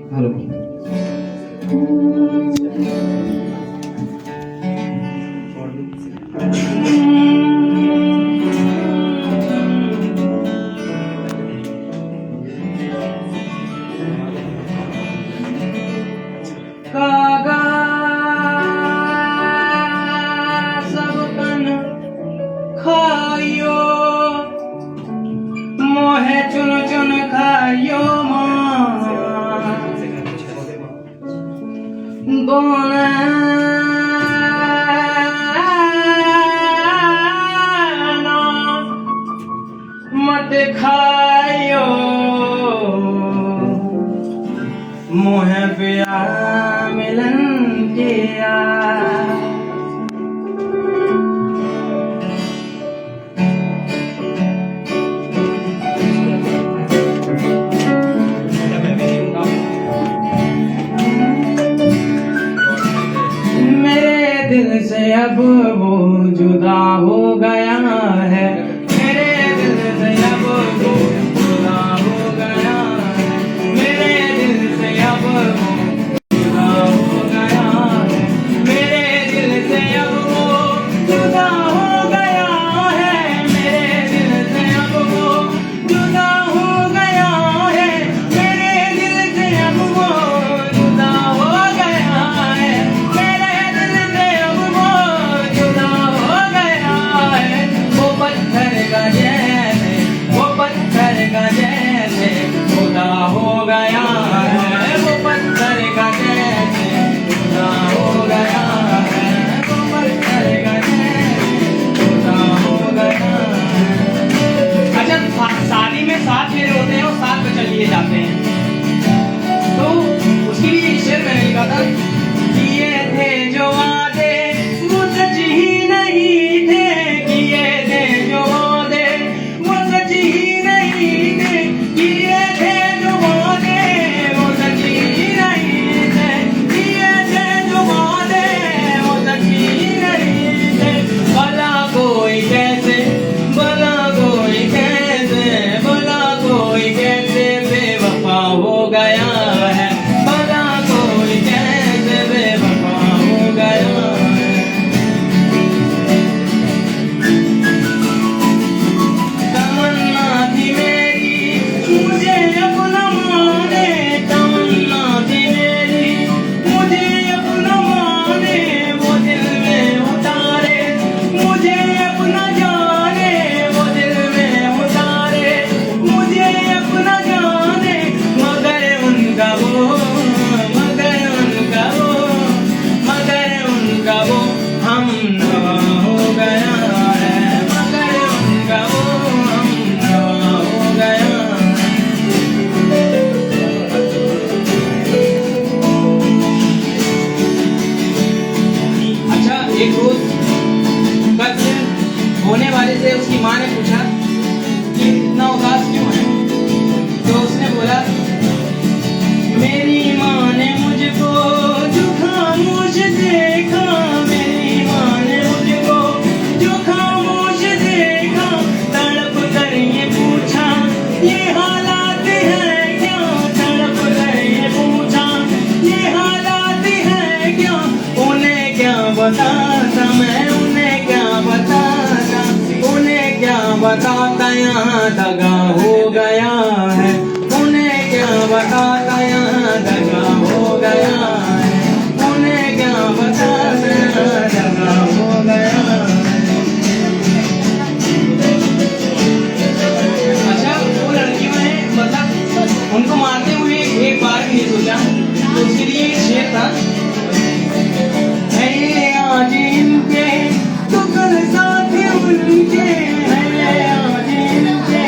Hello. कागा सब कन खाइयो मोहे चुन चुन खाइयो बोना मत खाइयो मोहे पिया मिलन किया मेरे दिल से अब वो जुदा हो गया है मेरे दिल से अब वो जुदा हो गया है मेरे दिल से अब वो जुदा हो गया है मेरे दिल से अब वो जुदा हो गया है मेरे दिल से अब वो जुदा हो गया है मेरे दिल से अब वो जुदा हो गया है मेरे दिल से अब वो जुदा हो गया है वो पत्थर का जैसे वो पत्थर का जैसे खुदा हो गया है वो पत्थर का जैसे खुदा हो गया है वो पत्थर का जैसे खुदा हो गया है। अच्छा, शादी में 7 फेरे होते हैं और 7 पे चलिए जाते हैं तो उसके लिए एक शेर मैंने लिखा था किए थे जो वादे वो सच ही नहीं थे किए थे जो वादे वो सच ही नहीं थे किए थे जो वादे वो सच ही नहीं थे किए थे जो वादे वो सच ही नहीं थे भला कोई कैसे भला कोई कैसे भला कोई कैसे बेवफा हो गया है भला कोई कैसे बेवफा हो गया है तमन्ना थी मेरी मुझे अपना माने तमन्ना थी मेरी मुझे अपना माने वो दिल में उतारे मुझे अपना जाने वो दिल में उतारे मुझे अपना जाने मगर उनका वो हम नवा हो गया है मगर उनका वो हम नवा हो गया है। अच्छा, एक रोज कल होने वाले से उसकी माँ ने पूछा कि इतना उदास क्यों है तो उसने बोला मेरी माँ ने मुझको जो खामोश देखा मेरी माँ ने मुझको जो खामोश देखा तड़प कर ये पूछा ये हालात है क्या तड़प कर ये पूछा ये हालात है क्या उन्हें क्या बताता मैं उन्हें क्या बताता उन्हें क्या बताता यहाँ दगा हो गया है उन्हें क्या बताता यहाँ दगा हो गया है उन्हें क्या बताता यहाँ दगा हो गया है। अच्छा, वो लड़कियों ने मतलब उनको मारते हुए एक बार भी नहीं सोचा तो उसके लिए एक शेर था है आज इनके तो कल साथ उनके है आज इनके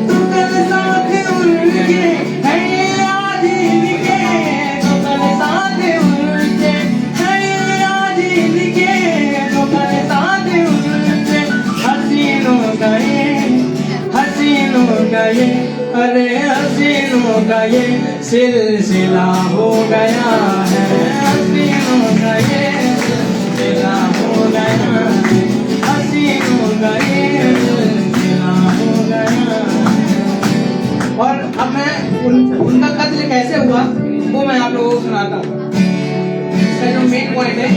तो कल साथ उनके है आज इनके तो कल साथ उनके है आज इनके तो कल साथ उनके हसीनों का ये अरे हसीनों का ये सिलसिला हो गया है हसीनों का ये सिलसिला हो गया है हसीनों का ये सिलसिला हो गया है। और अब मैं उनका कत्ल कैसे हुआ वो मैं आप लोगों को सुनाता हूँ। इसका जो मेन पॉइंट है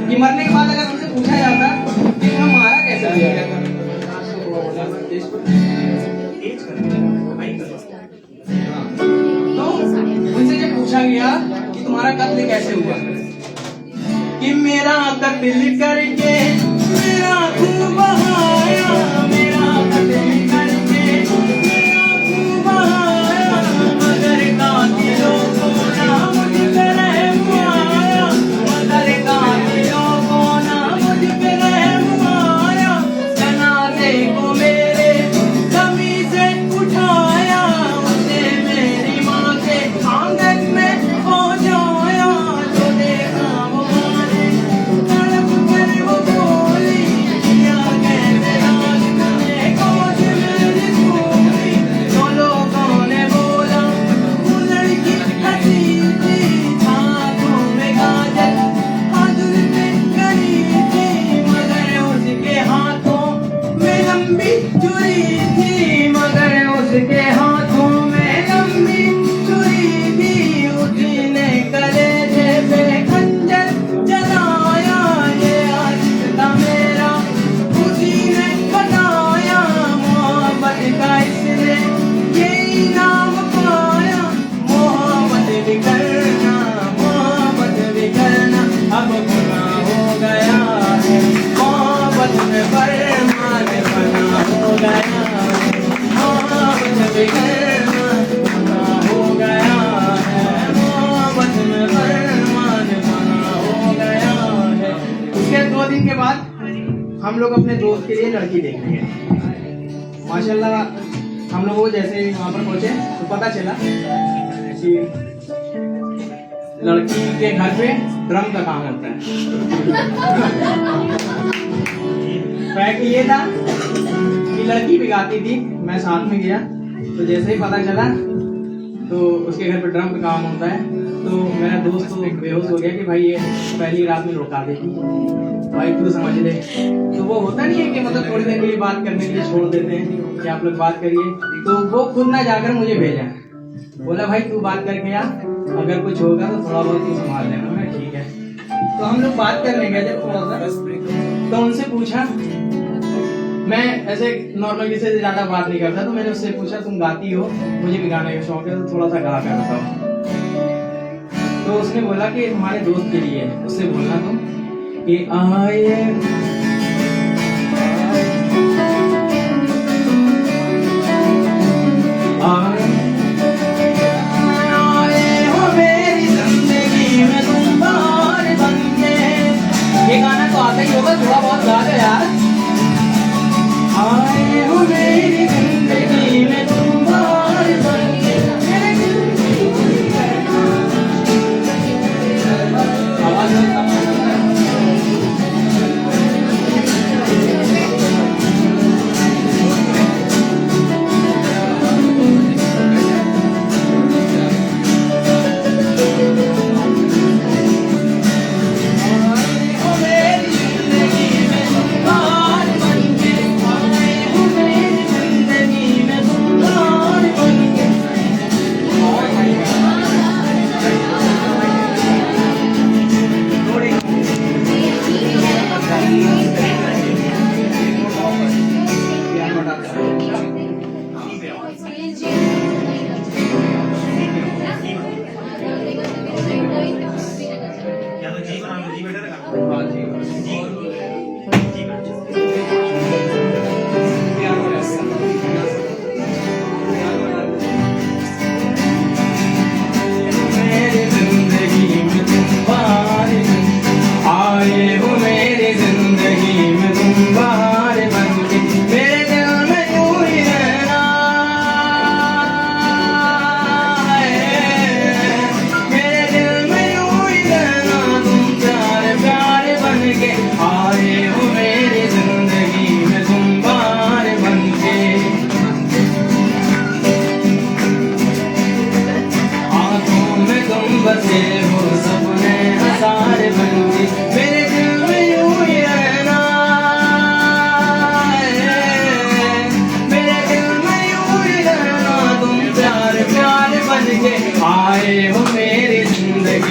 कि मरने के बाद अगर उनसे पूछा जाता कि तुम्हें मारा कैसे दिया गया था, तो उनसे जब पूछा गया कि तुम्हारा कत्ल कैसे हुआ, कि मेरा कत्ल करके मेरा खून बहाया, मेरा कत्ल करके मेरा खून बहाया, मगर कातिलों को ना मुझ पे रहम आया, मगर कातिलों को ना मुझ पे रहम आया, जनाजे को मेरे कमी से उठाया, उसे मेरी माँ के आंगन में पहुंचाया, जो देखा वो माने तड़प कर वो बोली, किया कैसे राज तुम्हें खोज मेरी भूली, तो लोगों ने बोला वो लड़की हंसी थी, हाथों में काजल हाथों में करी थी, मगर उसके हाथों में लंबी चूड़ी थी, मगर उसके हाथों में लंबी चूड़ी थी, उसी ने कलेजे पे खंजर चलाया, ये आशिक था मेरा उसी ने बताया, मोहब्बत का इसने यही नाम पाया, मोहब्बत भी करना, मोहब्बत भी करना अब गुनाह हो गया है, मोहब्बत में फरमान बना हो गया है, मोहब्बत भी करना गुनाह हो गया है, मोहब्बत में फरमान बना हो गया है। उसके 2 दिन के बाद हम लोग अपने दोस्त के लिए लड़की देखने गए। माशाल्लाह हम लोगों को जैसे ही वहाँ पर पहुंचे तो पता चला कि लड़की के घर पे ड्रम का काम होता है। फैक्ट ये था कि लड़की भी गाती थी, मैं साथ में गया तो जैसे ही पता चला तो उसके घर पे ड्रम का काम होता है, तो मेरा दोस्त तो बेहोश हो गया कि भाई ये पहली रात में रुका देगी, भाई तू समझ ले। तो वो होता नहीं है कि मतलब थोड़ी देर के लिए बात करने के लिए छोड़ देते हैं कि आप लोग बात करिए, तो वो खुद ना जाकर मुझे भेजा, बोला भाई तू बात करके आ, अगर कुछ होगा तो थोड़ा बहुत तू संभाल लेना। मैं ठीक है। तो हम लोग बात करने गए जब थोड़ा सा, तो उनसे पूछा, मैं ऐसे नॉर्मली से ज्यादा बात नहीं करता, तो मैंने उससे पूछा तुम गाती हो, मुझे भी गाने का शौक है तो थोड़ा सा गा कर बताओ। तो उसने बोला कि तुम्हारे दोस्त के लिए है, उससे बोलना तुम कि आए हो मेरी जिंदगी में तुम बाहर बन के। ये गाना तो आता ही होगा, थोड़ा बहुत गा दो यार। आए हो मेरी जिंदगी में तुम बाहर बन के,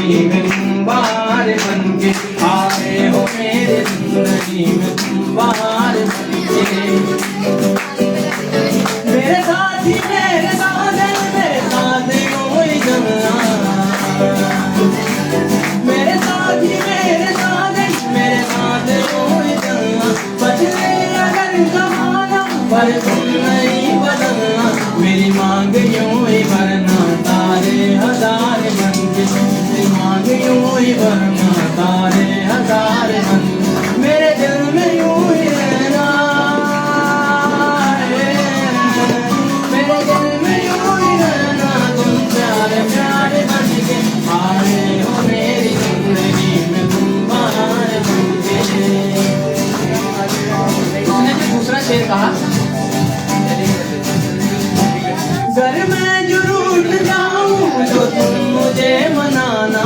जिंदगी में तुम बाहर बनके आए हो, मेरे जिंदगी में तुम बाहर बनके। मेरे साथी मेरे साजन मेरे साथ यूं ही चलना, मेरे साथी मेरे साजन मेरे साथ यूं ही चलना। बदले अगर जमाना पर तुम नहीं बदलना, मेरी मांग यूं ही भरना तारे हजार बनके, मेरी मांग यूं ही भरना तारे हजार बनके। मेरे दिल में यूं ही रहना, मेरे दिल में यूं ही रहना, तुम प्यारे प्यारे बनके आए हो, मेरी जिंदगी में तुम बाहर बनके। उसने जो दूसरा शेर कहा, घर में जो रूठ जाऊं तो तुम मुझे मनाना,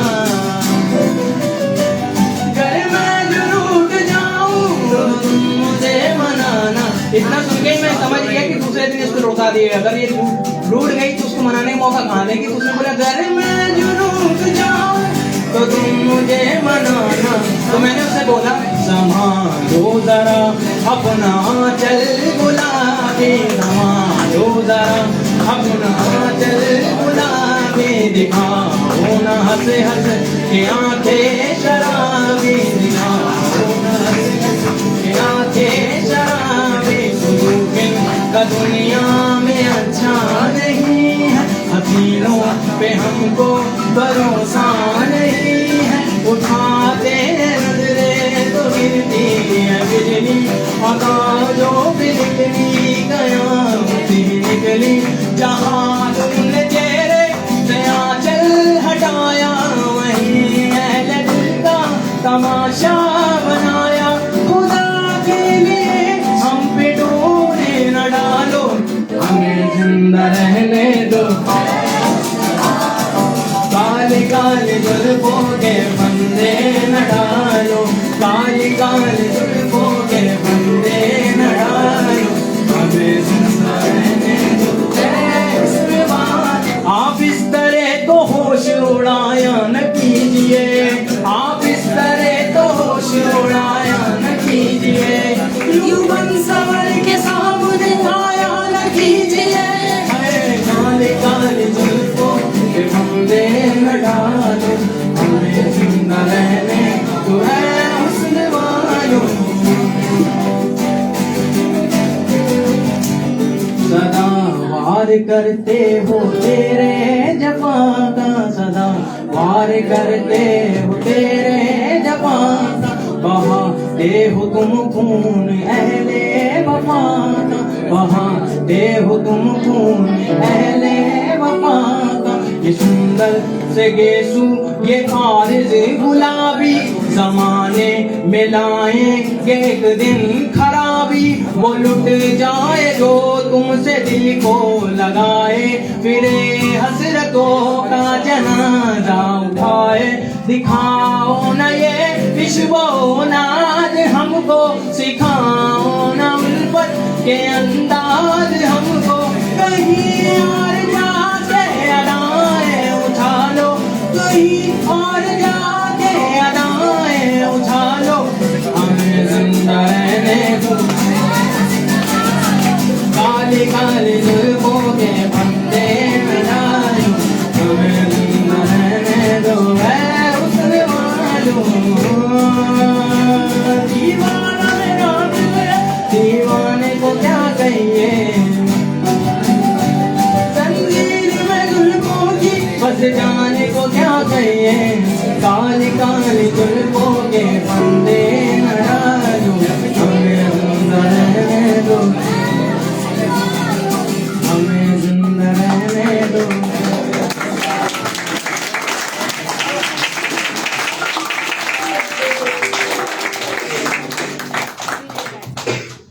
घर में जो रूठ जाऊं तो तुम मुझे मनाना। इतना सुन के मैं समझ गया कि दूसरे दिन इसको लौटा दिए। अगर ये रूठ गई तो उसको मनाने का मौका कहाँ देगी। तो उसने बोला घर में जो रूठ जाऊं तो तुम मुझे मनाना। तो मैंने उससे बोला संभालो जरा अपना चल गुलाबी, संभालो जरा अपना चल गुलाबी, दिखाओ न हंस हंस के आंखें शराबी, दिखाओ न हंस हंस के आंखें शराबी। सुलूकिन का दुनिया में अच्छा नहीं है, हसीनों पे हमको भरोसा नहीं है। उठाते नजरे तो गिरती है बिजली, जो भी निकली कयामती निकली। जहाँ तुमने तेरे से आंचल हटाया, वहीं अहले दिल का तमाशा बनाया। खुदा के लिए हम पे डोरे न डालो, हमें जिंदा रहने दो। काली काली जुल्फों के फंदे न डालो, काली काली जुल्फों के फंदे न डालो, हमें जिंदा रहने दो। आप इस तरह तो होश उड़ाया न कीजिए, आप इस तरह तो होश उड़ाया न कीजिए। यूं बन सवर के सामने आया न कीजिए। काले काले जुल्फों के फंदे न डालो, हमें जिंदा रहने तो है हुस्न वालों। सदा वार करते हो तेरे जफा का, सदा वार करते हो तेरे जफा का। बहाते हो तुम खून अहले वफा का, बहाते हो तुम खून अहले वफा का। ये सुंदर से गेसू ये आरिज़ गुलाबी, जमाने में लाएंगे एक दिन खराबी। वो लुट जाए जो तुमसे दिल को लगाए, फिरे हसरतों का जनाजा उठाए। दिखाओ न ये इश्क़ो नाज हमको, सिखाओ न उल्फत के अंदाज हमको। कहीं और जाके अदाएं उठा लो, कहीं और जाके अदाएं उठा लो, हमें जिंदा रहने दो। काले काले जुल्फों के फंदे में डालो, हमें जिंदा रहने दो। है हुस्न वालों, दीवाना मेरा दिल है, दीवाने को क्या कहिए। तंजीर में जुल्फों की बस जाने को क्या कहिए। काली काली जुल्फों